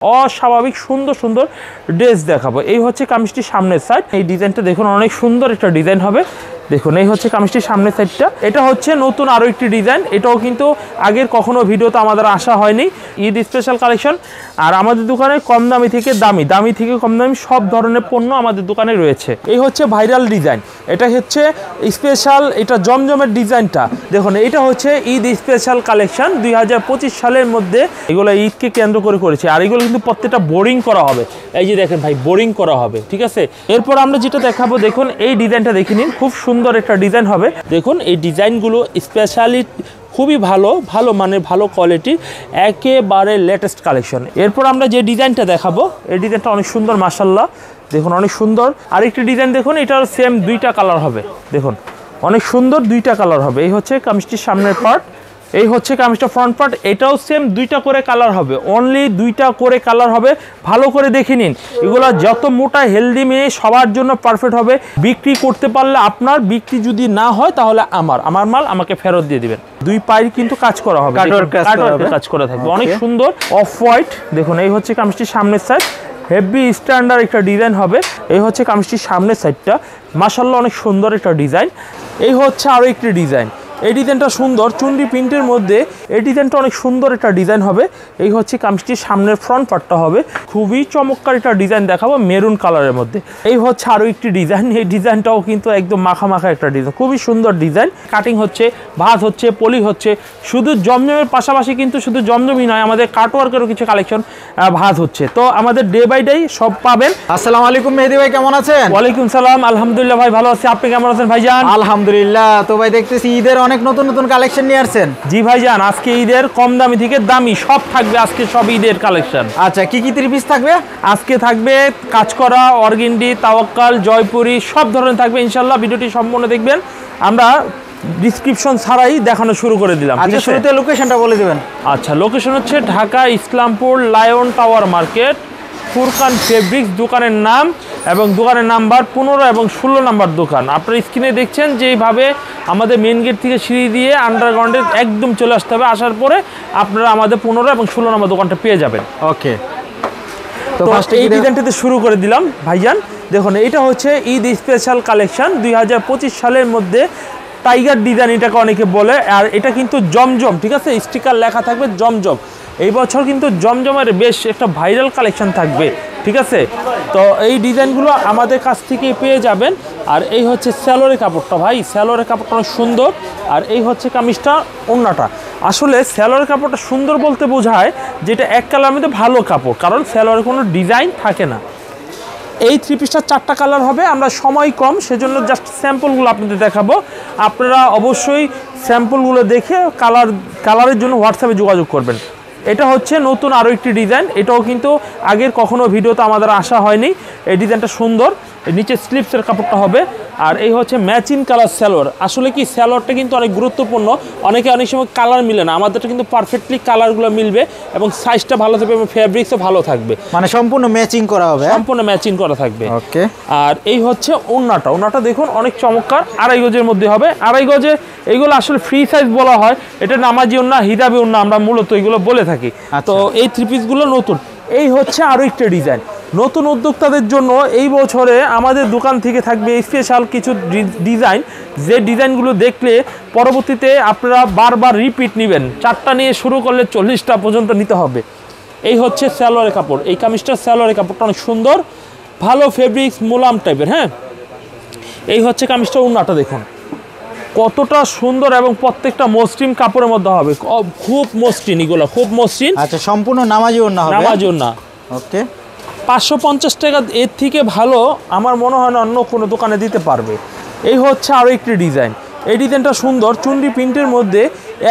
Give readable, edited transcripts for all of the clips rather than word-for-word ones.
অস্বাভাবিক সুন্দর সুন্দর ড্রেস দেখাবো। এই হচ্ছে কামিজটির সামনের সাইড। এই ডিজাইনটা দেখুন, অনেক সুন্দর একটা ডিজাইন হবে। দেখুন এই হচ্ছে কামিজটির সামনের সাইডটা। এটা হচ্ছে নতুন আরও একটি ডিজাইন। এটাও কিন্তু আগের কখনো ভিডিওতে আমাদের আসা হয়নি। Eid special collection. আর আমাদের দোকানে কম দামি থেকে দামি থেকে কম দামি সব ধরনের পণ্য আমাদের দোকানে রয়েছে। এই হচ্ছে ভাইরাল ডিজাইন। এটা হচ্ছে স্পেশাল, এটা জমজমের ডিজাইনটা দেখুন। এটা হচ্ছে ঈদ স্পেশাল কালেকশন 2025 সালের মধ্যে। এগুলো ঈদকে কেন্দ্র করে করেছে। আর এগুলো কিন্তু প্রত্যেকটা বোরিং করা হবে। এই যে দেখেন ভাই, বোরিং করা হবে, ঠিক আছে। এরপর আমরা যেটা দেখাবো, দেখুন এই ডিজাইনটা দেখে নিন, খুব সুন্দর একটা ডিজাইন হবে। দেখুন এই ডিজাইনগুলো স্পেশালি খুবই ভালো মানের, ভালো কোয়ালিটির, একেবারে লেটেস্ট কালেকশন। এরপর আমরা যে ডিজাইনটা দেখাবো, এই ডিজাইনটা অনেক সুন্দর মাশাআল্লাহ। দেখুন অনেক সুন্দর। আরেকটি ডিজাইন দেখুন, এটার সেম দুইটা কালার হবে। দেখুন অনেক সুন্দর দুইটা কালার হবে। এই হচ্ছে কামিজটির সামনের পার্ট, এই হচ্ছে কামিজটা ফ্রন্ট পার্ট। এটাও সেম দুইটা করে কালার হবে, অনলি দুইটা করে কালার হবে। ভালো করে দেখে নিন। এগুলো যত মোটা হেলদি মেয়ে সবার জন্য পারফেক্ট হবে। বিক্রি করতে পারলে আপনার, বিক্রি যদি না হয় তাহলে আমার মাল আমাকে ফেরত দিয়ে দিবেন। দুই পায়ে কিন্তু কাজ করা হবে, কাজ করা থাকবে, অনেক সুন্দর অফ হোয়াইট। দেখুন এই হচ্ছে কামিজটির সামনের সাইড, হেভি স্ট্যান্ডার্ড একটা ডিজাইন হবে। এই হচ্ছে কামিজটির সামনের সাইডটা, মাশাআল্লাহ অনেক সুন্দর একটা ডিজাইন। এই হচ্ছে আরও একটি ডিজাইন। এই ডিজাইনটা সুন্দর, চুনরি প্রিন্টের মধ্যে। এই ডিজাইনটা অনেক সুন্দর একটা ডিজাইন হবে। এই হচ্ছে কামিজটির সামনের ফ্রন্ট পার্টটা হবে। খুবই চমৎকার একটা ডিজাইন দেখাবো মেরুন কালারের মধ্যে। এই হচ্ছে আরও একটি ডিজাইন। এই ডিজাইনটাও কিন্তু একদম মাখা একটা ডিজাইন, খুবই সুন্দর ডিজাইন। কাটিং হচ্ছে, ভাঁজ হচ্ছে, পলি হচ্ছে। শুধু জমজমের পাশাপাশি কিন্তু শুধু জমজমই নয়, আমাদের কাটওয়ার্কেরও কিছু কালেকশন ভাঁজ হচ্ছে। তো আমাদের ডে বাই ডে সব পাবেন। আসসালামু আলাইকুম মেহেদী ভাই, কেমন আছেন? ওয়ালাইকুম সালাম, আলহামদুলিল্লাহ ভাই ভালো আছি। আপনি কেমন আছেন ভাইজান? আলহামদুলিল্লাহ। তো ভাই দেখতেছি ঈদের অনেক নতুন কালেকশন নিয়ে আসছেন। জি ভাইজান, আজকে ঈদের কম দামি থেকে দামি সব থাকবে। আজকে সব ঈদের কালেকশন। আচ্ছা, কি থ্রি পিস থাকবে? আজকে থাকবে কাজ করা, অর্গেন্ডি, তাওয়াক্কাল, জয়পুরি সব ধরনের থাকবে ইনশাআল্লাহ। ভিডিওটি সম্পূর্ণ দেখবেন। আমরা ডিসক্রিপশন ছাড়াই দেখানো শুরু করে দিলাম। আচ্ছা, শুরুতে লোকেশনটা বলে দিবেন। আচ্ছা, লোকেশন হচ্ছে Dhaka Islampur lion tower market, Furqan fabrics দোকানের নাম, এবং দোকানের নাম্বার 15 এবং 16 নাম্বার দোকান। আপনারা স্ক্রিনে দেখছেন যে এইভাবে আমাদের মেন গেট থেকে সিঁড়ি দিয়ে আন্ডারগ্রাউন্ডে একদম চলে আসতে হবে। আসার পরে আপনারা আমাদের 15 এবং 16 নম্বর দোকানটা পেয়ে যাবেন। ওকে, তো এই ডিজাইনটাতে শুরু করে দিলাম ভাইজান। দেখুন এটা হচ্ছে ঈদ স্পেশাল কালেকশন 2025 সালের মধ্যে। টাইগার ডিজাইন এটাকে অনেকে বলে। আর এটা কিন্তু জমজম, ঠিক আছে, স্টিকার লেখা থাকবে জমজম। এই বছর কিন্তু জমজমের বেশ একটা ভাইরাল কালেকশন থাকবে, ঠিক আছে। তো এই ডিজাইনগুলো আমাদের কাছ থেকে পেয়ে যাবেন। আর এই হচ্ছে স্যালোরের কাপড়টা ভাই, স্যালোরের কাপড়টা অনেক সুন্দর। আর এই হচ্ছে কামিজটা, ওড়নাটা। আসলে স্যালোরের কাপড়টা সুন্দর বলতে বোঝায় যেটা এক কালার মধ্যে ভালো কাপড়, কারণ স্যালোরের কোনো ডিজাইন থাকে না। এই থ্রি পিসটা 4টা কালার হবে। আমরা সময় কম, সেজন্য জাস্ট স্যাম্পলগুলো আপনাদের দেখাবো। আপনারা অবশ্যই স্যাম্পলগুলো দেখে কালারের জন্য হোয়াটসঅ্যাপে যোগাযোগ করবেন। এটা হচ্ছে নতুন আরও একটি ডিজাইন। এটাও কিন্তু আগের কখনো ভিডিওতে আমাদের আসা হয়নি। এই ডিজাইনটা সুন্দর। নিচে স্লিপসের কাপড়টা হবে। আর এই হচ্ছে ম্যাচিং কালার স্যালোয়ার। আসলে কি স্যালোয়ারটা কিন্তু অনেক গুরুত্বপূর্ণ। অনেক সময় কালার মিলে না, আমাদেরটা কিন্তু পারফেক্টলি কালারগুলো মিলবে এবং সাইজটা ভালো থাকবে এবং ফেব্রিক্সও ভালো থাকবে। মানে সম্পূর্ণ ম্যাচিং করা হবে, সম্পূর্ণ ম্যাচিং করা থাকবে। ওকে। আর এই হচ্ছে ওড়নাটা দেখুন অনেক চমৎকার, 2.5 গজের মধ্যে হবে। 2.5 গজে এইগুলো আসলে ফ্রি সাইজ বলা হয়। এটা নামাজি ওড়না, হিজাবি ওড়না আমরা মূলত এগুলো বলে থাকি। তো এই থ্রি পিসগুলো নতুন। এই হচ্ছে আরও একটা ডিজাইন। নতুন উদ্যোক্তাদের জন্য এই বছরে আমাদের দোকান থেকে থাকবে স্পেশাল কিছু ডিজাইন, যে ডিজাইনগুলো দেখলে পরবর্তীতে আপনারা বারবার রিপিট নেবেন। 4টা নিয়ে শুরু করলে 40টা পর্যন্ত নিতে হবে। এই হচ্ছে সালোয়ারের কাপড়। এই কামিজটার সালোয়ারের কাপড়টা অনেক সুন্দর, ভালো ফেব্রিক্স, মোলাম টাইপের। হ্যাঁ, এই হচ্ছে কামিজটা। ওড়নাটা দেখুন কতটা সুন্দর এবং প্রত্যেকটা মসৃণ কাপড়ের মধ্যে হবে, খুব মসৃণ, এগুলো খুব মসৃণ। আচ্ছা, সম্পূর্ণ নামাজি ওড়না হবে। নামাজি ওড়না। ওকে। 550 টাকা এর থেকে ভালো আমার মনে হয় না অন্য কোনো দোকানে দিতে পারবে। এই হচ্ছে আরও একটি ডিজাইন। এই ডিজাইনটা সুন্দর, চুনরি প্রিন্টের মধ্যে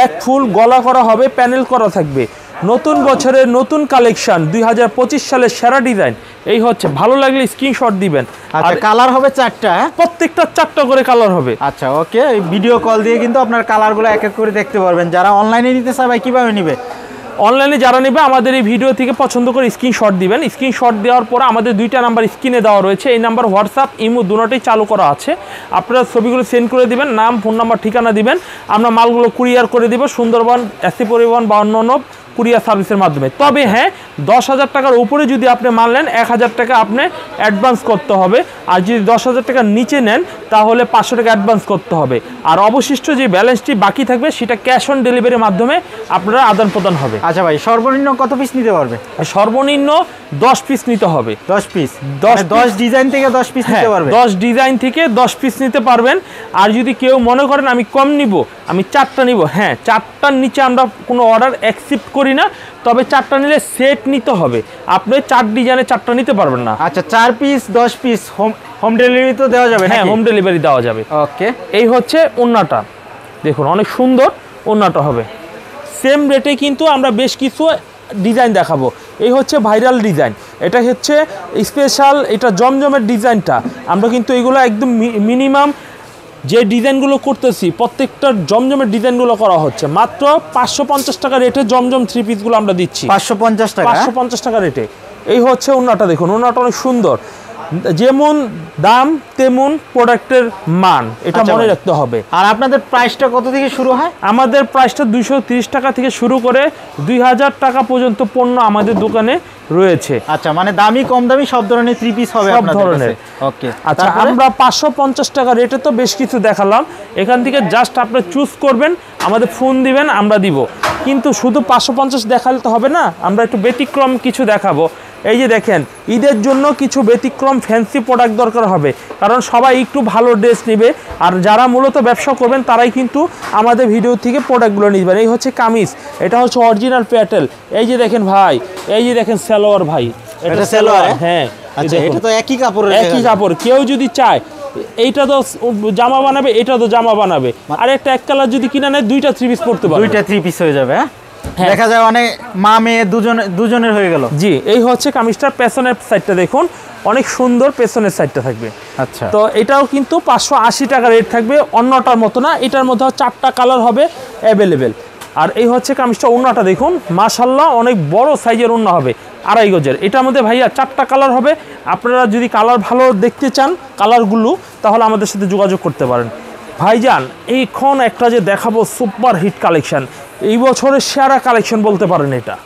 এক ফুল গলা করা হবে, প্যানেল করা থাকবে। নতুন বছরের নতুন কালেকশন, 2025 সালের সেরা ডিজাইন। এই হচ্ছে, ভালো লাগলে স্ক্রিনশট দিবেন। আর কালার হবে 4টা, প্রত্যেকটা 4টা করে কালার হবে। আচ্ছা, ওকে। ভিডিও কল দিয়ে কিন্তু আপনার কালারগুলো এক এক করে দেখতে পারবেন। যারা অনলাইনে নিতে চায় ভাই কিভাবে নেবে? অনলাইনে যারা নেবে আমাদের এই ভিডিও থেকে পছন্দ করে স্ক্রিনশট দিবেন। স্ক্রিনশট দেওয়ার পর আমাদের 2টা নাম্বার স্ক্রিনে দেওয়া রয়েছে। এই নাম্বার হোয়াটসঅ্যাপ, ইমো দুটোই চালু করা আছে। আপনারা ছবিগুলো সেন্ড করে দিবেন, নাম, ফোন নাম্বার, ঠিকানা দিবেন। আমরা মালগুলো কুরিয়ার করে দিব সুন্দরবন, এসি পরিবহন, 52 কুরিয়ার সার্ভিসের মাধ্যমে। তবে হ্যাঁ, 10,000 টাকার উপরে যদি আপনি মাল নেন 1,000 টাকা আপনি অ্যাডভান্স করতে হবে, আর যদি 10,000 টাকার নিচে নেন তাহলে 500 টাকা অ্যাডভান্স করতে হবে, আর অবশিষ্ট যে ব্যালেন্সটি বাকি থাকবে সেটা ক্যাশ অন ডেলিভারির মাধ্যমে আপনারা আদান প্রদান হবে। আচ্ছা ভাই, সর্বনিম্ন কত পিস নিতে পারবে? সর্বনিম্ন 10 পিস নিতে হবে। 10 পিস, 10 ডিজাইন থেকে 10 পিস নিতে পারবে? 10 ডিজাইন থেকে 10 পিস নিতে পারবেন। আর যদি কেউ মনে করেন আমি কম নিব, আমি 4টা নিব, হ্যাঁ 4টার নিচে আমরা কোনো অর্ডার অ্যাকসেপ্ট করি না, তবে 4টা নিলে সেট নিতে হবে। আপনি 4 ডিজাইনে 4টা নিতে পারবেন না। আচ্ছা, 4 পিস 10 পিস হোম ডেলিভারি তো দেওয়া যাবে? হ্যাঁ, হোম ডেলিভারি দেওয়া যাবে। ওকে, এই হচ্ছে ওড়নাটা, দেখুন অনেক সুন্দর ওড়নাটা হবে। সেম রেটে কিন্তু আমরা বেশ কিছু ডিজাইন দেখাবো। এই হচ্ছে ভাইরাল ডিজাইন, এটা হচ্ছে স্পেশাল, এটা জমজমের ডিজাইনটা। আমরা কিন্তু এগুলো একদম মিনিমাম যে ডিজাইনগুলো করতেছি প্রত্যেকটা জমজমের ডিজাইনগুলো করা হচ্ছে মাত্র 550 টাকা রেটে। জমজম 3 পিসগুলো আমরা দিচ্ছি 550 টাকা, 550 টাকা রেটে। এই হচ্ছে ওড়নাটা, দেখুন ওড়নাটা অনেক সুন্দর, যেমন দাম তেমন প্রোডাক্টের মান, এটা মনে রাখতে হবে। আর আপনাদের প্রাইসটা কত থেকে শুরু হয়? আমাদের প্রাইসটা 230 টাকা থেকে শুরু করে 2000 টাকা পর্যন্ত পণ্য আমাদের দোকানে রয়েছে। আচ্ছা, মানে দামি কম দামি সব ধরনের 3 পিস হবে সব ধরনের। ওকে, আচ্ছা, আমরা 550 টাকা রেটে তো বেশ কিছু দেখালাম, এখান থেকে জাস্ট আপনি চুজ করবেন, আমাদের ফোন দিবেন, আমরা দিব। কিন্তু শুধু 550 দেখালে তো হবে না, আমরা একটু ব্যতিক্রম কিছু দেখাবো। এই যে দেখেন, ঈদের জন্য কিছু ব্যতিক্রম ফ্যান্সি প্রোডাক্ট দরকার হবে, কারণ সবাই একটু ভালো ড্রেস নেবে, আর যারা মূলত ব্যবসা করবেন তারাই কিন্তু আমাদের ভিডিও থেকে প্রোডাক্টগুলো নেবেন। এই হচ্ছে কামিজ, এটা হচ্ছে অরিজিনাল প্যাটেল। এই যে দেখেন ভাই, এই যে দেখেন সালোয়ার ভাই, এটা সালোয়ার? হ্যাঁ, আচ্ছা, এটা তো একই কাপড়, একই কাপড়। কেউ যদি চায় এইটা তো জামা বানাবে, এটা তো জামা বানাবে, আর একটা এক কালার যদি কিনা নেয় 2টা 3 পিস পড়তে পারবে, 2টা 3 পিস হয়ে যাবে। হ্যাঁ, দেখা যায় অনেক মা মেয়ে দুজনের হয়ে গেল। জি, এই হচ্ছে কামিজটার পেছনের সাইডটা দেখুন, অনেক সুন্দর পেছনের সাইডটা থাকবে। আচ্ছা, তো এটাও কিন্তু 580 টাকা রেট থাকবে, অন্যটার মতো না। এটার মধ্যে 4টা কালার হবে অ্যাভেলেবেল। আর এই হচ্ছে কামিজটা, ওড়নাটা দেখুন মাশাআল্লাহ, অনেক বড় সাইজের ওড়না হবে, 2.5 গজের। এটার মধ্যে ভাইয়া 4টা কালার হবে। আপনারা যদি কালার ভালো দেখতে চান কালারগুলো, তাহলে আমাদের সাথে যোগাযোগ করতে পারেন। ভাইজান, এইখন একটা যে দেখাবো সুপার হিট কালেকশন, এই বছরের সেরা কালেকশন বলতে পারেন এটা।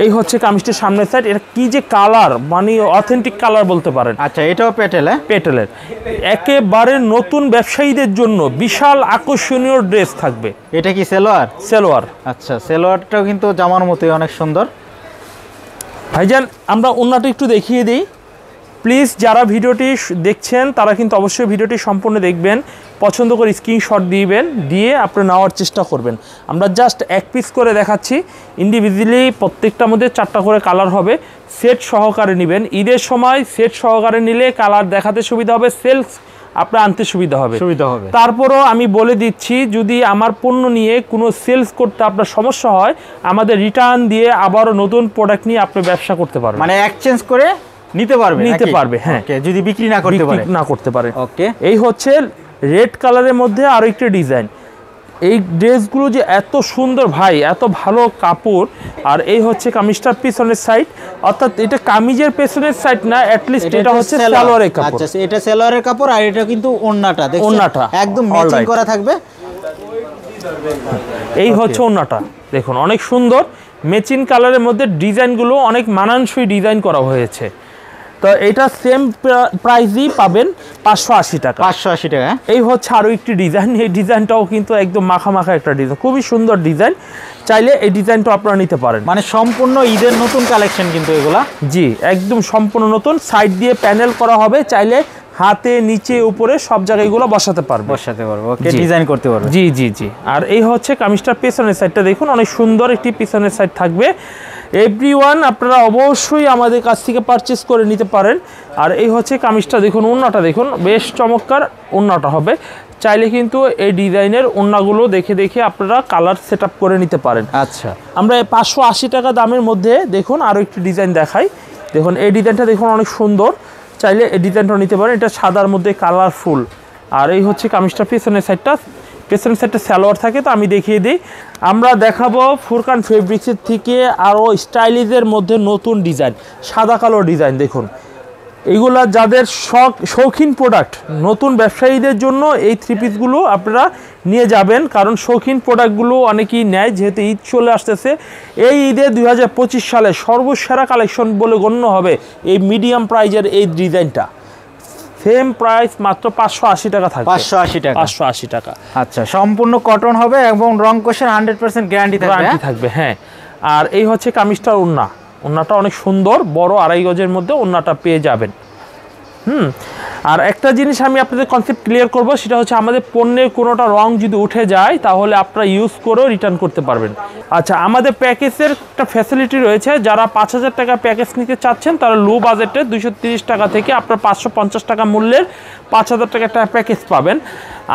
এই হচ্ছে কামিজটির সামনের সাইড, এটা কি যে কালার, মানে অথেন্টিক কালার বলতে পারেন। আচ্ছা, এটাও প্যাটেল? পেটেলের একেবারে নতুন ব্যবসায়ীদের জন্য বিশাল আকর্ষণীয় ড্রেস থাকবে। এটা কি সালোয়ার? সালোয়ার। আচ্ছা, সালোয়ারটাও কিন্তু জামার মতোই অনেক সুন্দর। ভাইজান, আমরা ওড়নাটা একটু দেখিয়ে দিই প্লিজ। যারা ভিডিওটি দেখছেন তারা কিন্তু অবশ্যই ভিডিওটি সম্পূর্ণ দেখবেন, পছন্দ করে স্ক্রিনশট দিবেন, দিয়ে আপনি নেওয়ার চেষ্টা করবেন। আমরা জাস্ট এক পিস করে দেখাচ্ছি, ইন্ডিভিজুয়ালি প্রত্যেকটার মধ্যে 4টা করে কালার হবে। সেট সহকারে নেবেন, ঈদের সময় সেট সহকারে নিলে কালার দেখাতে সুবিধা হবে, সেলস আপনার আনতে সুবিধা হবে। তারপরও আমি বলে দিচ্ছি, যদি আমার পণ্য নিয়ে কোনো সেলস করতে আপনার সমস্যা হয়, আমাদের রিটার্ন দিয়ে আবারও নতুন প্রোডাক্ট নিয়ে আপনি ব্যবসা করতে পারবেন, মানে এক্সচেঞ্জ করে নিতে পারবে। হ্যাঁ, যদি বিক্রি না করতে পারে। ওকে, এই হচ্ছে রেড কালারের মধ্যে আরো একটা ডিজাইন। এই ড্রেসগুলো যে এত সুন্দর ভাই, এত ভালো কাপড়। আর এই হচ্ছে কামিজটার পিছনের সাইড, অর্থাৎ এটা কামিজের পেছনের সাইড না, অ্যাটলিস্ট এটা হচ্ছে সালোয়ারের কাপড়। আচ্ছা, এটা সালোয়ারের কাপড়, আর এটা কিন্তু ওড়নাটা, দেখুন ওড়নাটা একদম ম্যাচিং করা থাকবে। এই হচ্ছে ওড়নাটা, দেখুন অনেক সুন্দর ম্যাচিং কালারের মধ্যে ডিজাইনগুলো অনেক মানানসই ডিজাইন করা হয়েছে। তো এটা সেম প্রাইসই পাবেন 580 টাকা। 580 টাকা। এই হচ্ছে আরও একটি ডিজাইন, এই ডিজাইনটাও কিন্তু একদম মাখা একটা ডিজাইন, খুবই সুন্দর ডিজাইন। চাইলে এই ডিজাইনটাও আপনারা নিতে পারেন। মানে সম্পূর্ণ ঈদের নতুন কালেকশন কিন্তু এগুলা। জি, একদম সম্পূর্ণ নতুন, সাইড দিয়ে প্যানেল করা হবে, চাইলে হাতে নিচে উপরে সব জায়গায় এগুলো বসাতে পারবে। ওকে, ডিজাইন করতে পারবে। জি। আর এই হচ্ছে কামিজটার পেছনের সাইডটা দেখুন, অনেক সুন্দর একটি পেছনের সাইড থাকবে। এভরিওয়ান আপনারা অবশ্যই আমাদের কাছ থেকে পারচেস করে নিতে পারেন। আর এই হচ্ছে কামিজটা দেখুন, ওড়নাটা দেখুন বেশ চমৎকার ওড়নাটা হবে। চাইলে কিন্তু এই ডিজাইনের ওড়নাগুলো দেখে আপনারা কালার সেট আপ করে নিতে পারেন। আচ্ছা, আমরা 580 টাকা দামের মধ্যে দেখুন আরও একটি ডিজাইন দেখাই। দেখুন এই ডিজাইনটা দেখুন অনেক সুন্দর, চাইলে এই ডিজাইনটা নিতে পারেন। এটা সাদার মধ্যে কালারফুল। আর এই হচ্ছে কামিজটা পেছনের সাইডটা সালোয়ার থাকে। তো আমি দেখিয়ে দিই, আমরা দেখাবো ফুরকান ফেব্রিক্সের থেকে আরও স্টাইলিশের মধ্যে নতুন ডিজাইন, সাদা কালো ডিজাইন। দেখুন এইগুলা যাদের শৌখিন প্রোডাক্ট, নতুন ব্যবসায়ীদের জন্য এই 3 পিসগুলো আপনারা নিয়ে যাবেন, কারণ শৌখিন প্রোডাক্টগুলো অনেকেই নেয়, যেহেতু ঈদ চলে আসতেছে। এই ঈদে 2025 সালে সর্বসেরা কালেকশন বলে গণ্য হবে এই মিডিয়াম প্রাইজের এই ডিজাইনটা। সেম প্রাইস মাত্র 580 টাকা থাকবে। 580 টাকা। 580 টাকা। আচ্ছা, সম্পূর্ণ কটন হবে এবং রং কোষের 100% গ্যারান্টি থাকবে। হ্যাঁ, আর এই হচ্ছে কামিজটার ওন্নাটা অনেক সুন্দর, বড় 2.5 গজের মধ্যে ওন্নাটা পেয়ে যাবেন। আর একটা জিনিস আমি আপনাদের কনসেপ্ট ক্লিয়ার করব, সেটা হচ্ছে আমাদের পণ্যের কোনোটা রং যদি উঠে যায় তাহলে আপনারা ইউজ করেও রিটার্ন করতে পারবেন। আচ্ছা, আমাদের প্যাকেজের একটা ফ্যাসিলিটি রয়েছে, যারা 5000 টাকা প্যাকেজ নিতে চাচ্ছেন তারা লো বাজেটে 230 টাকা থেকে আপনার 550 টাকা মূল্যের 5000 টাকা একটা প্যাকেজ পাবেন।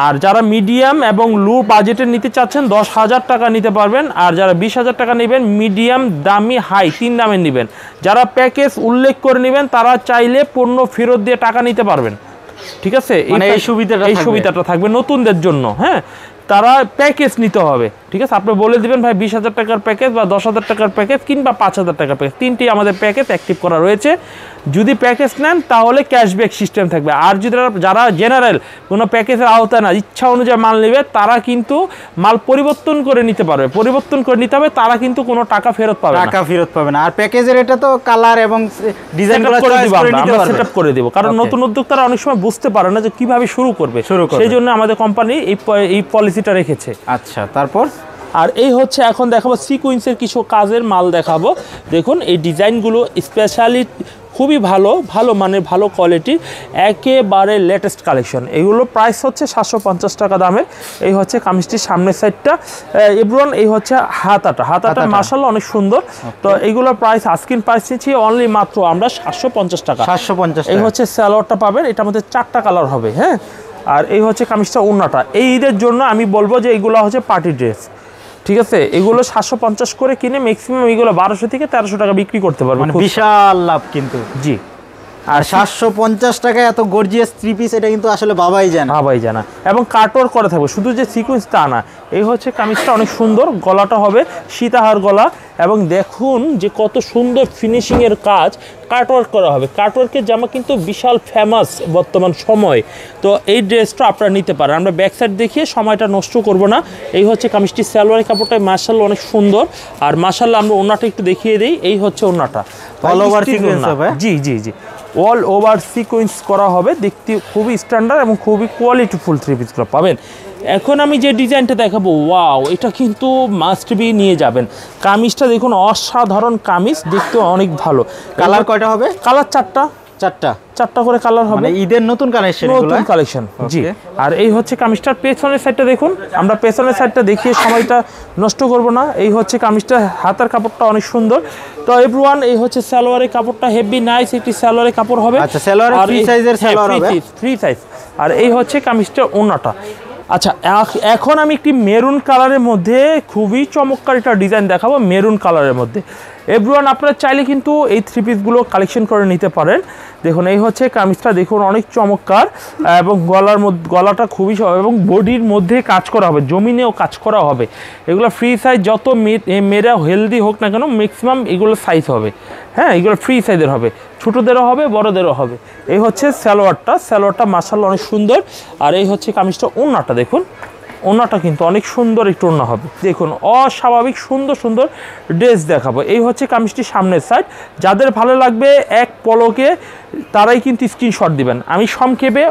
আর যারা মিডিয়াম এবং লো বাজেটে নিতে চাচ্ছেন 10,000 টাকা নিতে পারবেন। আর যারা 20,000 টাকা নেবেন, মিডিয়াম, দামি, হাই 3 দামে নেবেন। যারা প্যাকেজ উল্লেখ করে নেবেন তারা চাইলে পণ্য ফেরত দিয়ে টাকা নিতে পারবেন। ঠিক আছে, এই সুবিধাটা থাকবে নতুনদের জন্য। হ্যাঁ, তারা প্যাকেজ নিতে হবে। ঠিক আছে, আপনি বলে দিবেন ভাই 20,000 টাকার প্যাকেজ বা 10,000 টাকার প্যাকেজ কিংবা 5,000 টাকার প্যাকেজ, তিনটি আমাদের প্যাকেজ অ্যাক্টিভ করা রয়েছে। যদি প্যাকেজ নেন তাহলে ক্যাশব্যাক সিস্টেম থাকবে। আর যদি যারা জেনারেল কোনো প্যাকেজের আওতায় না, ইচ্ছা অনুযায়ী মাল নেবে, তারা কিন্তু মাল পরিবর্তন করে নিতে পারবে। পরিবর্তন করে নিতে হবে, তারা কিন্তু কোনো টাকা ফেরত পাবে না। আর প্যাকেজের এটা তো কালার এবং ডিজাইনগুলো আমরা সেটআপ করে দেব, কারণ নতুন উদ্যোক্তারা অনেক সময় বুঝতে পারে না যে কিভাবে শুরু করবে। সেই জন্য আমাদের কোম্পানি এই পলিসিটা রেখেছে। আচ্ছা, তারপর আর এই হচ্ছে এখন দেখাবো সিকোয়েন্সের কিছু কাজের মাল দেখাবো। দেখুন এই ডিজাইনগুলো স্পেশালি খুবই ভালো মানের, ভালো কোয়ালিটির, একেবারে লেটেস্ট কালেকশন। এগুলো প্রাইস হচ্ছে 750 টাকা দামের। এই হচ্ছে কামিজটির সামনের সাইডটা এভরিওয়ান। এই হচ্ছে হাতাটা মাশাআল্লাহ অনেক সুন্দর। তো এইগুলোর প্রাইস আস্কিং প্রাইস নিচ্ছি অনলি মাত্র আমরা 750 টাকা। 750। এই হচ্ছে সালোয়ারটা পাবেন, এটার মধ্যে 4টা কালার হবে। হ্যাঁ, আর এই হচ্ছে কামিজটা ওন্নাটা। এই ঈদের জন্য আমি বলবো যে এইগুলো হচ্ছে পার্টি ড্রেস। ঠিক আছে, এগুলো 750 করে কিনে ম্যাক্সিমাম এগুলো 1200 থেকে 1300 টাকা বিক্রি করতে পারবেন। বিশাল লাভ কিন্তু। জি, আর 750 টাকায় এত গর্জিয়াস 3 পিস, এটা কিন্তু আসলে ভাবাই যায় না। এবং কাটওয়ার্ক করা থাকবে, শুধু যে সিকোয়েন্স তা না। এই হচ্ছে কামিজটা অনেক সুন্দর, গলাটা হবে সীতাহার গলা, এবং দেখুন যে কত সুন্দর ফিনিশিংয়ের কাজ, কাটওয়ার্ক করা হবে। কাটওয়ার্কের জামা কিন্তু বিশাল ফেমাস বর্তমান সময়। তো এই ড্রেসটা আপনারা নিতে পারেন। আমরা ব্যাক সাইড দেখিয়ে সময়টা নষ্ট করব না। এই হচ্ছে কামিজটি, সালোয়ারের কাপড়টা মাশাআল্লাহ অনেক সুন্দর। আর মাশাআল্লাহ আমরা ওন্নাটা একটু দেখিয়ে দিই। এই হচ্ছে ওন্নাটা, অল ওভার সিকোয়েন্স হবে। জি, অল ওভার সিকোয়েন্স করা হবে। দেখতে খুবই স্ট্যান্ডার্ড এবং খুবই কোয়ালিটিফুল 3 পিসগুলো পাবেন। এখন আমি যে ডিজাইনটা দেখাবো, ওয়াও, এটা কিন্তু মাস্ট বি নিয়ে যাবেন। কামিজটা দেখুন, অসাধারণ কামিজ, দেখতে অনেক ভালো। কালার কয়টা হবে? কালার 4টা করে কালার হবে। ঈদের নতুন কালেকশন। জি, আর এই হচ্ছে কামিজটার পেছনের সাইডটা দেখুন। আমরা পেছনের সাইডটা দেখিয়ে সময়টা নষ্ট করব না। এই হচ্ছে কামিজটা, হাতার কাপড়টা অনেক সুন্দর। তো এভরিওয়ান, এই হচ্ছে সালোয়ারের কাপড়টা হেভি নাইস একটি সালোয়ারের কাপড় হবে। আচ্ছা, সালোয়ারের ফ্রি সাইজের সালোয়ার হবে, ফ্রি সাইজ। আর এই হচ্ছে কামিজটার ওন্নাটা। আচ্ছা, এখন আমি একটি মেরুন কালারের মধ্যে খুবই চমৎকার একটা ডিজাইন দেখাবো, মেরুন কালারের মধ্যে। এভরিওয়ান, আপনারা চাইলে কিন্তু এই 3 পিসগুলো কালেকশন করে নিতে পারেন। দেখুন এই হচ্ছে কামিজটা, দেখুন অনেক চমৎকার, এবং গলাটা খুবই এবং বডির মধ্যে কাজ করা হবে, জমিনেও কাজ করা হবে। এগুলো ফ্রি সাইজ, যত মেয়েরা হেলদি হোক না কেন ম্যাক্সিমাম এগুলো সাইজ হবে। হ্যাঁ, এগুলো ফ্রি সাইজের হবে, ছোটোদেরও হবে, বড়োদেরও হবে। এই হচ্ছে সালোয়ারটা মাশাআল্লাহ অনেক সুন্দর। আর এই হচ্ছে কামিজটা, ওন্নাটা দেখুন, ওন্নাটা কিন্তু অনেক সুন্দর একটু ওন্না হবে। দেখুন অস্বাভাবিক সুন্দর ড্রেস দেখাবো। এই হচ্ছে কামিজটির সামনের সাইড। যাদের ভালো লাগবে এক পলকে তারাই কিন্তু স্ক্রিনশট দিবেন। আমি সংক্ষেপে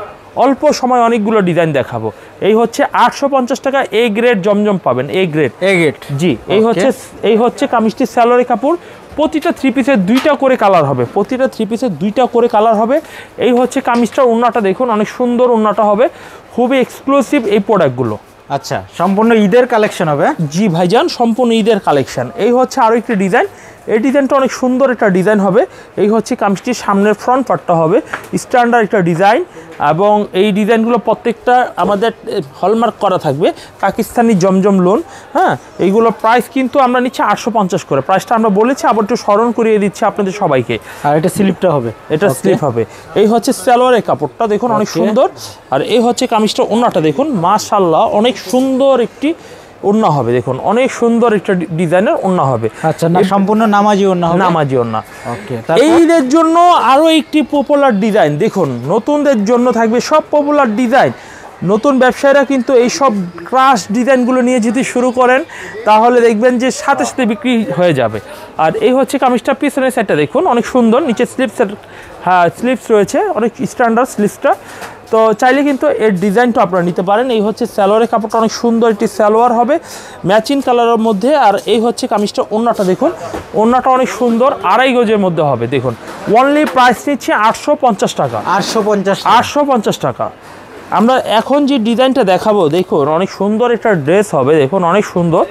অল্প সময় অনেকগুলো ডিজাইন দেখাবো। এই হচ্ছে 850 টাকা এ গ্রেড জমজম পাবেন, এ গ্রেড। জি, এই হচ্ছে কামিজটির সালোয়ারের কাপড়। প্রতিটা 3 পিসের 2টা করে কালার হবে। এই হচ্ছে কামিজটার ওন্নাটা দেখুন, অনেক সুন্দর ওন্নাটা হবে, খুবই এক্সক্লুসিভ এই প্রোডাক্টগুলো। আচ্ছা, সম্পূর্ণ ঈদের কালেকশন হবে। জি ভাইজান, সম্পূর্ণ ঈদের কালেকশন। এই হচ্ছে আরও একটি ডিজাইন। এই ডিজাইনটা অনেক সুন্দর একটা ডিজাইন হবে। এই হচ্ছে কামিজটির সামনের ফ্রন্ট পার্টটা হবে স্ট্যান্ডার্ড একটা ডিজাইন, এবং এই ডিজাইনগুলো প্রত্যেকটা আমাদের হলমার্ক করা থাকবে, পাকিস্তানি জমজম লোন। হ্যাঁ, এইগুলো প্রাইস কিন্তু আমরা নিচ্ছি 850 করে। প্রাইসটা আমরা বলেছি, আবার একটু স্মরণ করিয়ে দিচ্ছি আপনাদের সবাইকে। আর এটা স্লিপটা হবে, স্লিপ হবে। এই হচ্ছে সালোয়ারের কাপড়টা দেখুন, অনেক সুন্দর। আর এই হচ্ছে কামিজটা, ওন্নাটা দেখুন মাশাআল্লাহ অনেক সুন্দর একটি ওন্না হবে। দেখুন অনেক সুন্দর একটা ডিজাইনের ওন্না হবে। আচ্ছা, না সম্পূর্ণ নামাজি ওন্না হবে? নামাজি ওন্না। ওকে, এইদের জন্য আরো একটি পপুলার ডিজাইন দেখুন, নতুনদের জন্য থাকবে সব পপুলার ডিজাইন। নতুন ব্যবসায়ীরা কিন্তু এই সব ক্রাশ ডিজাইনগুলো নিয়ে যদি শুরু করেন তাহলে দেখবেন যে সাথে সাথে বিক্রি হয়ে যাবে। আর এই হচ্ছে কামিজটা পিছনের সাইডটা দেখুন অনেক সুন্দর, নিচে স্লিপসের স্লিপস রয়েছে, অনেক স্ট্যান্ডার্ড স্লিপসটা। তো চাইলে কিন্তু এর ডিজাইনটা আপনারা নিতে পারেন। এই হচ্ছে সালোয়ারের কাপড়টা অনেক সুন্দর একটি সালোয়ার হবে ম্যাচিং কালারের মধ্যে। আর এই হচ্ছে কামিজটা ওড়নাটা দেখুন, ওড়নাটা অনেক সুন্দর, 2.5 গজের মধ্যে হবে। দেখুন অনলি প্রাইস নিচ্ছে 850 টাকা। 850 টাকা। আমরা এখন যে ডিজাইনটা দেখাবো দেখুন অনেক সুন্দর একটা ড্রেস হবে, দেখুন অনেক সুন্দর।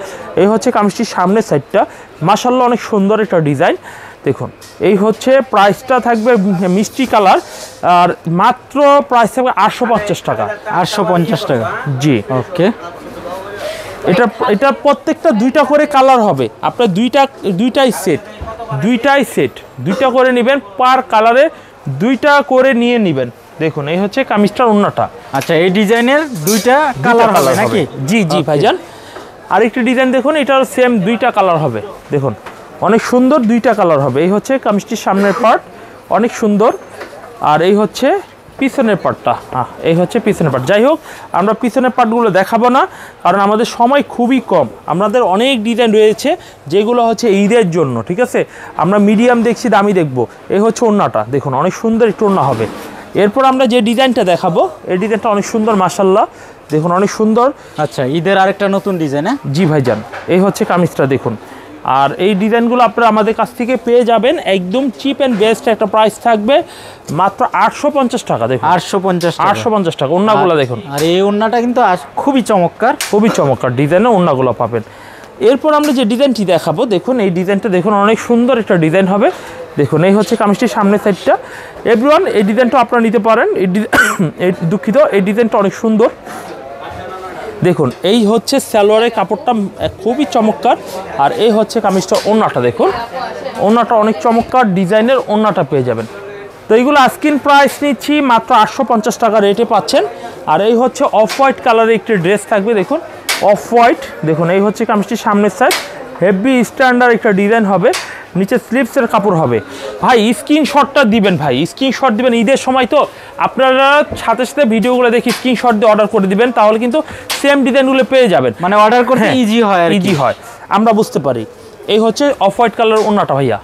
এই হচ্ছে কামিজটির সামনের সাইডটা, মাশাআল্লাহ অনেক সুন্দর একটা ডিজাইন। দেখুন এই হচ্ছে প্রাইসটা থাকবে মিষ্টি কালার, আর মাত্র প্রাইস থাকবে 850 টাকা। 850 টাকা, জি ওকে। এটা প্রত্যেকটা 2টা করে কালার হবে, আপনার দুইটাই সেট 2টা করে নেবেন, পার কালারে 2টা করে নিয়ে নেবেন। দেখুন এই হচ্ছে কামিজটার ওড়নাটা। আচ্ছা, এই ডিজাইনের 2টা কালার হবে নাকি? জি জি ভাইজান। আরেকটি ডিজাইন দেখুন, এটার সেম 2টা কালার হবে। দেখুন অনেক সুন্দর 2টা কালার হবে। এই হচ্ছে কামিজটির সামনের পার্ট, অনেক সুন্দর। আর এই হচ্ছে পিছনের পার্টটা, এই হচ্ছে পিছনের পার্ট। যাই হোক, আমরা পিছনের পার্টগুলো দেখাবো না, কারণ আমাদের সময় খুবই কম। আমাদের অনেক ডিজাইন রয়েছে যেগুলো হচ্ছে ঈদের জন্য, ঠিক আছে। আমরা মিডিয়াম দেখছি, দামি দেখবো। এই হচ্ছে ওড়নাটা, দেখুন অনেক সুন্দর একটু ওড়না হবে। এরপর আমরা যে ডিজাইনটা দেখাবো, এই ডিজাইনটা অনেক সুন্দর, মাশাআল্লাহ দেখুন অনেক সুন্দর। আচ্ছা, ঈদের আরেকটা নতুন ডিজাইন। জি ভাইজান, এই হচ্ছে কামিজটা দেখুন। আর এই ডিজাইনগুলো আপনারা আমাদের কাছ থেকে পেয়ে যাবেন একদম চিপ অ্যান্ড বেস্ট একটা প্রাইস থাকবে, মাত্র 850 টাকা। দেখুন 850 টাকা। ওড়নাগুলো দেখুন, আর এই ওড়নাটা কিন্তু খুবই চমৎকার ডিজাইনের ওড়নাগুলো পাবেন। এরপর আমরা যে ডিজাইনটি দেখাবো, দেখুন এই ডিজাইনটা দেখুন অনেক সুন্দর একটা ডিজাইন হবে। দেখুন এই হচ্ছে কামিজটির সামনের সাইডটা। এভরিওয়ান এই ডিজাইনটা আপনারা নিতে পারেন। দুঃখিত, এই ডিজাইনটা অনেক সুন্দর। দেখুন এই হচ্ছে সালোয়ারের কাপড়টা খুবই চমৎকার। আর এই হচ্ছে কামিজটা ওড়নাটা, দেখুন ওড়নাটা অনেক চমৎকার ডিজাইনের ওড়নাটা পেয়ে যাবেন। তো এইগুলো আস্কিন প্রাইস নিচ্ছি মাত্র 850 টাকা রেটে পাচ্ছেন। আর এই হচ্ছে অফ হোয়াইট কালারের একটি ড্রেস থাকবে, দেখুন অফ হোয়াইট। দেখুন এই হচ্ছে কামিজটির সামনের সাইড, হেভি স্ট্যান্ডার্ড একটা ডিজাইন হবে, নিচে স্লিপসের কাপড় হবে। ভাই স্ক্রিনশটটা দিবেন, স্ক্রিনশট দিবেন। ঈদের সময় তো আপনারা সাথে সাথে ভিডিওগুলো দেখি স্ক্রিনশট দিয়ে অর্ডার করে দিবেন, তাহলে কিন্তু সেম ডিজাইনগুলো পেয়ে যাবেন। মানে অর্ডার করতে ইজি হয়, আমরা বুঝতে পারি। এই হচ্ছে অফ হোয়াইট কালার ওড়নাটা ভাইয়া,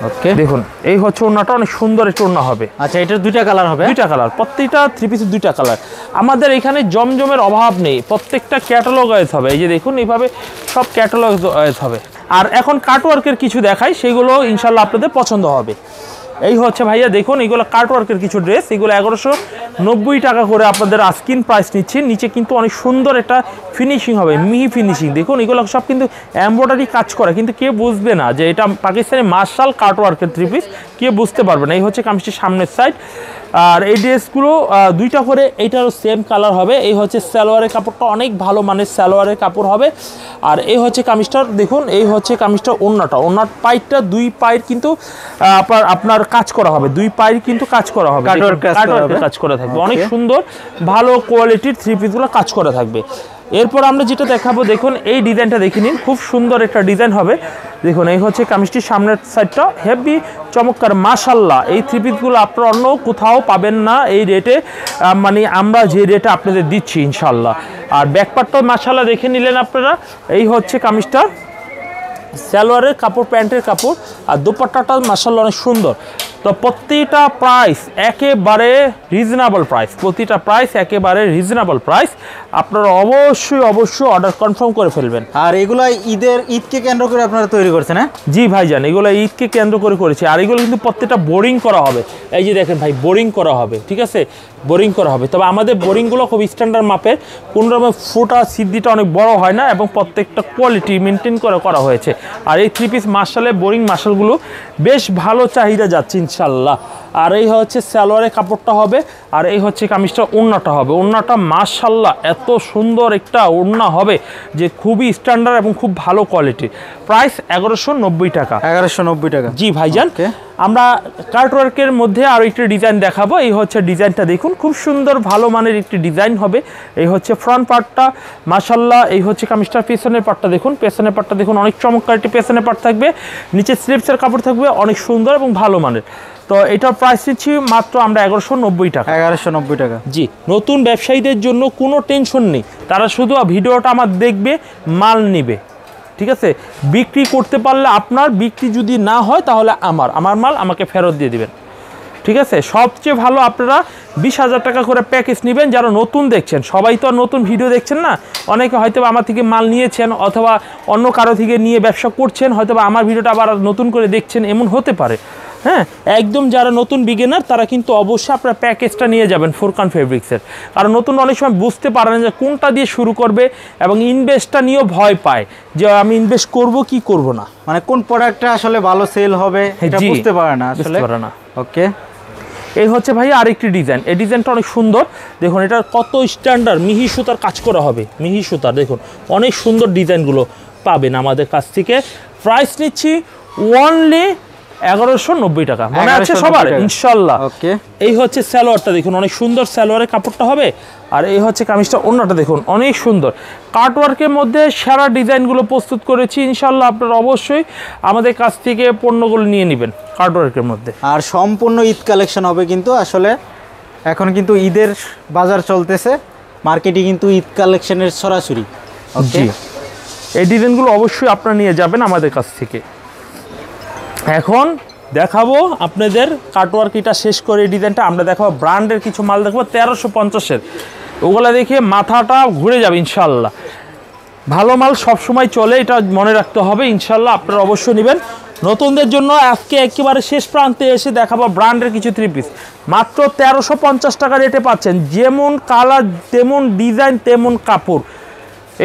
ওকে। দেখুন এই হচ্ছে ওড়নাটা, অনেক সুন্দর একটা ওড়না হবে। আচ্ছা, এটার 2টা কালার হবে? 2টা কালার, প্রত্যেকটা 3 পিসের 2টা কালার। আমাদের এখানে জমজমের অভাব নেই, প্রত্যেকটা ক্যাটালগ ওয়াইজ হবে। এই যে দেখুন এইভাবে সব ক্যাটালগ ওয়াইজ হবে। আর এখন কাটওয়ার্কের কিছু দেখাই, সেগুলো ইনশাল্লাহ আপনাদের পছন্দ হবে। এই হচ্ছে ভাইয়া দেখুন, এগুলো কাটওয়ার্কের কিছু ড্রেস, এগুলো 1190 টাকা করে আপনাদের আস্কিন প্রাইস নিচ্ছি। নিচে কিন্তু অনেক সুন্দর একটা ফিনিশিং হবে, মিহি ফিনিশিং। দেখুন এগুলো সব কিন্তু এমব্রয়ডারি কাজ করা, কিন্তু কেউ বুঝবে না যে এটা পাকিস্তানি মার্শাল কাটওয়ার্কের 3 পিস, কেউ বুঝতে পারবে না। এই হচ্ছে কামিজটির সামনের সাইড। আর এই ড্রেসগুলো 2টা করে, এইটারও সেম কালার হবে। এই হচ্ছে সালোয়ারের কাপড়টা অনেক ভালো মানের সালোয়ারের কাপড় হবে। আর এই হচ্ছে কামিজটার দেখুন, এই হচ্ছে কামিজটা ওড়নাটা, ওড়নার পাইটটা 2 পায়ের কিন্তু আপনার কাজ করা হবে, 2 পায়ের কিন্তু কাজ করা হবে, কাজ করা থাকবে। অনেক সুন্দর ভালো কোয়ালিটির 3 পিসগুলো কাজ করা থাকবে। এরপর আমরা যেটা দেখাবো, দেখুন এই ডিজাইনটা দেখে নিন, খুব সুন্দর একটা ডিজাইন হবে। দেখুন এই হচ্ছে কামিজটির সামনের সাইডটা, হেভি চমৎকার, মাশাআল্লাহ। এই 3 পিসগুলো আপনারা অন্য কোথাও পাবেন না এই রেটে, মানে আমরা যে রেটে আপনাদের দিচ্ছি ইনশাল্লাহ। আর ব্যাকপার্টটাও মাশাআল্লাহ দেখে নিলেন আপনারা। এই হচ্ছে কামিজটা সালোয়ারের কাপড়, প্যান্টের কাপড়। আর দুপাট্টাটা মাশাআল্লাহ অনেক সুন্দর। তো প্রতিটা প্রাইস একেবারে রিজনেবল প্রাইস, প্রতিটা প্রাইস একেবারে রিজনেবল প্রাইস। আপনারা অবশ্যই অর্ডার কনফার্ম করে ফেলবেন। আর এগুলো ঈদকে কেন্দ্র করে আপনারা তৈরি করছেন? হ্যাঁ জি ভাইজান, এগুলো ঈদকে কেন্দ্র করে করেছি। আর এগুলো কিন্তু প্রত্যেকটা বোরিং করা হবে। এই যে দেখেন ভাই, বোরিং করা হবে, ঠিক আছে, বোরিং করা হবে। তবে আমাদের বোরিংগুলো খুব স্ট্যান্ডার্ড মাপের, কোনো রকমের ফোটা সিদ্ধিটা অনেক বড় হয় না, এবং প্রত্যেকটা কোয়ালিটি মেনটেন করে করা হয়েছে। আর এই 3 পিস মার্শালের বোরিং মার্শালগুলো বেশ ভালো চাহিদা যাচ্ছে ইনশাল্লাহ। আর এই হচ্ছে সালোয়ারের কাপড়টা হবে। আর এই হচ্ছে কামিজটা ওড়নাটা হবে। ওড়নাটা মাশাআল্লাহ এত সুন্দর একটা ওড়না হবে যে খুবই স্ট্যান্ডার্ড এবং খুব ভালো কোয়ালিটির। প্রাইস 1190 টাকা। 1190 টাকা, জি ভাইজান। আমরা কাটওয়ার্কের মধ্যে আরও একটি ডিজাইন দেখাবো। এই হচ্ছে ডিজাইনটা দেখুন, খুব সুন্দর ভালো মানের একটি ডিজাইন হবে। এই হচ্ছে ফ্রন্ট পার্টটা মাশাআল্লাহ। এই হচ্ছে কামিজটার পেছনের পার্টটা দেখুন, পেছনের পার্টটা দেখুন অনেক চমৎকার একটি পেছনের পার্ট থাকবে। নিচে স্লিপসের কাপড় থাকবে, অনেক সুন্দর এবং ভালো মানের। তো এটার প্রাইস নিচ্ছি মাত্র আমরা 1190 টাকা। 1190 টাকা। জি, নতুন ব্যবসায়ীদের জন্য কোনো টেনশন নেই, তারা শুধু ভিডিওটা আমার দেখবে, মাল নেবে, ঠিক আছে? বিক্রি করতে পারলে আপনার, বিক্রি যদি না হয় তাহলে আমার মাল আমাকে ফেরত দিয়ে দিবেন, ঠিক আছে? সবচেয়ে ভালো আপনারা 20,000 টাকা করে প্যাকেজ নেবেন। যারা নতুন দেখছেন, সবাই তো আর নতুন ভিডিও দেখছেন না, অনেকে হয়তো আমার থেকে মাল নিয়েছেন অথবা অন্য কারো থেকে নিয়ে ব্যবসা করছেন, হয়তো আমার ভিডিওটা আবার নতুন করে দেখছেন, এমন হতে পারে। হ্যাঁ, একদম যারা নতুন বিগিনার তারা কিন্তু অবশ্যই আপনার প্যাকেজটা নিয়ে যাবেন ফোরকান ফেব্রিক্সের। কারণ নতুন অনেক সময় বুঝতে পারে না যে কোনটা দিয়ে শুরু করবে, এবং ইনভেস্টটা নিয়েও ভয় পায় যে আমি ইনভেস্ট করব কি করব না, মানে কোন প্রোডাক্টটা আসলে ভালো সেল হবে এটা বুঝতে পারে না আসলে। ওকে, এই হচ্ছে ভাই আরেকটি ডিজাইন। এই ডিজাইনটা অনেক সুন্দর, দেখুন এটা কত স্ট্যান্ডার্ড, মিহি সুতার কাজ করা হবে, মিহি সুতার। দেখুন অনেক সুন্দর ডিজাইনগুলো পাবেন আমাদের কাছ থেকে। প্রাইস নিচ্ছি অনলি 1190 টাকা। মনে আছে সবার ইনশাল্লাহ? ওকে, এই হচ্ছে সালোয়ারটা, দেখুন অনেক সুন্দর সালোয়ারের কাপড়টা হবে। আর এই হচ্ছে কামিজটা, ওন্নাটা দেখুন অনেক সুন্দর কাটওয়ার্কের মধ্যে সেরা ডিজাইনগুলো প্রস্তুত করেছি। ইনশাল্লাহ আপনারা অবশ্যই আমাদের কাছ থেকে পণ্যগুলো নিয়ে নেবেন কাটওয়ার্কের মধ্যে। আর সম্পূর্ণ ঈদ কালেকশন হবে কিন্তু। আসলে এখন কিন্তু ঈদের বাজার চলতেছে, মার্কেটে কিন্তু ঈদ কালেকশনের সরাসরি। জি, এই ডিজাইনগুলো অবশ্যই আপনারা নিয়ে যাবেন আমাদের কাছ থেকে। এখন দেখাবো আপনাদের কাটওয়ার্ক, এটা শেষ করে এই ডিজাইনটা আমরা দেখাবো ব্র্যান্ডের কিছু মাল দেখাবো 1350-এর। ওগুলা দেখে মাথাটা ঘুরে যাবে ইনশাল্লাহ। ভালো মাল সবসময় চলে, এটা মনে রাখতে হবে। ইনশাল্লাহ আপনারা অবশ্যই নেবেন। নতুনদের জন্য আজকে একেবারে শেষ প্রান্তে এসে দেখাবো ব্র্যান্ডের কিছু 3 পিস, মাত্র 1350 টাকা রেটে পাচ্ছেন। যেমন কালার তেমন ডিজাইন তেমন কাপড়।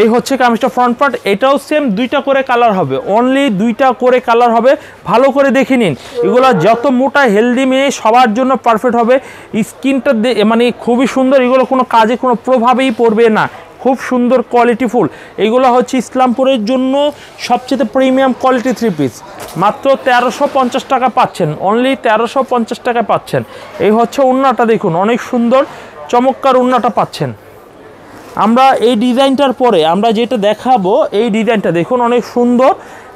এই হচ্ছে কামিজটা ফ্রন্ট পার্ট, এটাও সেম 2টা করে কালার হবে, অনলি 2টা করে কালার হবে। ভালো করে দেখে নিন, এগুলো যত মোটা হেলদি মেয়ে সবার জন্য পারফেক্ট হবে। স্কিনটা মানে খুবই সুন্দর, এগুলো কোনো কাজে কোনো প্রভাবেই পড়বে না, খুব সুন্দর কোয়ালিটিফুল। এগুলো হচ্ছে ইসলামপুরের জন্য সবচেয়ে প্রিমিয়াম কোয়ালিটি 3 পিস, মাত্র 1350 টাকা পাচ্ছেন, অনলি 1350 টাকা পাচ্ছেন। এই হচ্ছে ওন্নাটা, দেখুন অনেক সুন্দর চমৎকার ওন্নাটা পাচ্ছেন। আমরা এই ডিজাইনটার পরে আমরা যেটা দেখাবো, এই ডিজাইনটা দেখুন অনেক সুন্দর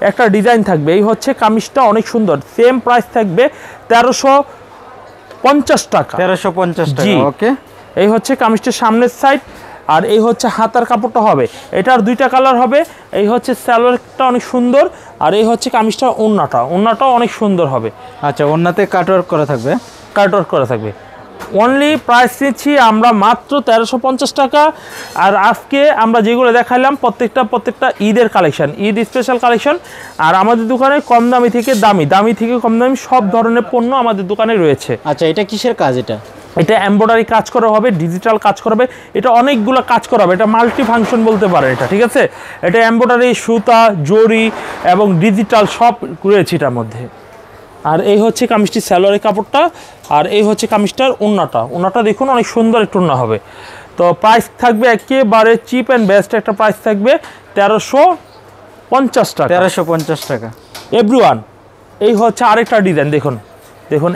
একটা ডিজাইন থাকবে। এই হচ্ছে কামিজটা অনেক সুন্দর, সেম প্রাইস থাকবে 1350 টাকা। 1350 টাকা। ওকে, এই হচ্ছে কামিজটার সামনের সাইড, আর এই হচ্ছে হাতার কাপড়টা হবে, এটার 2টা কালার হবে। এই হচ্ছে সালোয়ারটা অনেক সুন্দর, আর এই হচ্ছে কামিজটা ওন্নাটাও অনেক সুন্দর হবে। আচ্ছা, ওন্নাতে কাটওয়ার্ক করা থাকবে, কাটওয়ার্ক করা থাকবে। অনলি প্রাইস নিচ্ছি আমরা মাত্র 1350 টাকা। আর আজকে আমরা যেগুলো দেখালাম প্রত্যেকটা ঈদের কালেকশন, ঈদ স্পেশাল কালেকশন। আর আমাদের দোকানে কম দামি থেকে দামি থেকে কম দামি সব ধরনের পণ্য আমাদের দোকানে রয়েছে। আচ্ছা, এটা কিসের কাজ? এটা এমব্রয়ডারি কাজ করা হবে, ডিজিটাল কাজ করা হবে, এটা অনেকগুলো কাজ করা হবে, এটা মাল্টি ফাংশন বলতে পারে এটা, ঠিক আছে? এটা এমব্রয়ডারি, সুতা, জরি এবং ডিজিটাল সব রয়েছে এটার মধ্যে। আর এই হচ্ছে কামিজটি সালোয়ারের কাপড়টা, আর এই হচ্ছে কামিজটার ওন্নাটা দেখুন অনেক সুন্দর একটু ওন্না হবে। তো প্রাইস থাকবে একেবারে চিপ অ্যান্ড বেস্ট একটা প্রাইস থাকবে 1350 টাকা। 1350 টাকা এভরিওয়ান। এই হচ্ছে আরেকটা ডিজাইন, দেখুন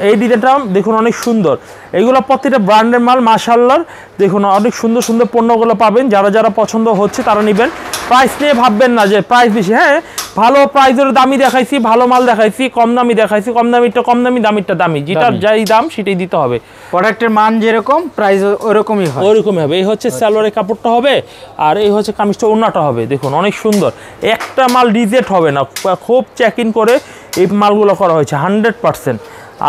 এই ডিজাইনটা দেখুন অনেক সুন্দর। এইগুলো প্রত্যেকটা ব্র্যান্ডের মাল মাশাআল্লাহ। দেখুন অনেক সুন্দর সুন্দর পণ্যগুলো পাবেন, যারা পছন্দ হচ্ছে তারা নেবেন। প্রাইস নিয়ে ভাববেন না যে প্রাইস বেশি, হ্যাঁ ভালো প্রাইসের দামি দেখাইছি, ভালো মাল দেখাইছি, কম দামি দেখাইছি, কম দামিটা কম দামি, দামিটা দামি, যেটার যাই দাম সেটাই দিতে হবে। প্রোডাক্টের মান যেরকম প্রাইস ওরকমই হবে। এই হচ্ছে সালোয়ারের কাপড়টা হবে, আর এই হচ্ছে কামিজটা ওন্নাটা হবে। দেখুন অনেক সুন্দর, একটা মাল রিজেক্ট হবে না, খুব চেক ইন করে এই মালগুলো করা হয়েছে 100%।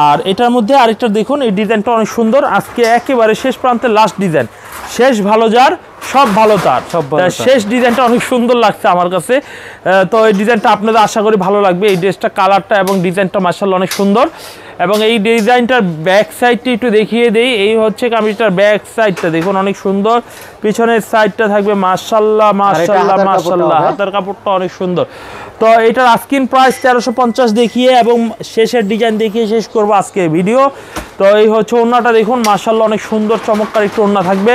আর এটার মধ্যে আরেকটা দেখুন, এই ডিজাইনটা অনেক সুন্দর। আজকে একেবারে শেষ প্রান্তে লাস্ট ডিজাইন, শেষ ভালো যার সব ভালো তার, শেষ ডিজাইনটা অনেক সুন্দর লাগছে আমার কাছে। তো এই ডিজাইনটা আপনাদের আশা করি ভালো লাগবে। এই ড্রেসটা কালারটা এবং ডিজাইনটা মাশাআল্লাহ অনেক সুন্দর। এবং এই ডিজাইনটার ব্যাক সাইডটি একটু দেখিয়ে দেই। এই হচ্ছে কামিজটার ব্যাক সাইডটা দেখুন অনেক সুন্দর, পিছনের সাইডটা থাকবে মাশাআল্লাহ মাশাআল্লাহ মাশাআল্লাহ, হাতার কাপড়টা অনেক সুন্দর। তো এটার আস্কিং প্রাইস 1350 দেখিয়ে এবং শেষের ডিজাইন দেখিয়ে শেষ করবো আজকে ভিডিও। তো এই হচ্ছে ওন্নাটা দেখুন মাশাআল্লাহ অনেক সুন্দর চমৎকার একটু ওন্না থাকবে।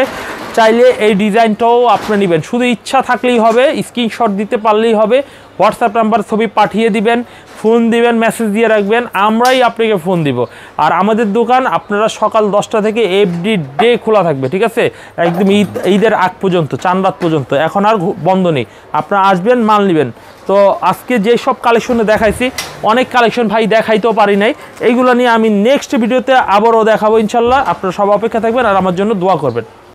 চাইলে এই ডিজাইনটাও আপনি নেবেন, শুধু ইচ্ছা থাকলেই হবে, স্ক্রিনশট দিতে পারলেই হবে, হোয়াটসঅ্যাপ নাম্বার ছবি পাঠিয়ে দিবেন, ফোন দিবেন, মেসেজ দিয়ে রাখবেন, আমরাই আপনাকে ফোন দিব। আর আমাদের দোকান আপনারা সকাল 10টা থেকে এভরি ডে খোলা থাকবে, ঠিক আছে, একদম ঈদের আগ পর্যন্ত, চাঁদ রাত পর্যন্ত, এখন আর বন্ধ নেই। আপনারা আসবেন, মাল নেবেন। তো আজকে যে সব কালেকশনে দেখাইছি, অনেক কালেকশন ভাই দেখাইতেও পারি নাই, এইগুলো নিয়ে আমি নেক্সট ভিডিওতে আবারও দেখাবো ইনশাল্লাহ। আপনারা সব অপেক্ষা থাকবেন আর আমার জন্য দোয়া করবেন।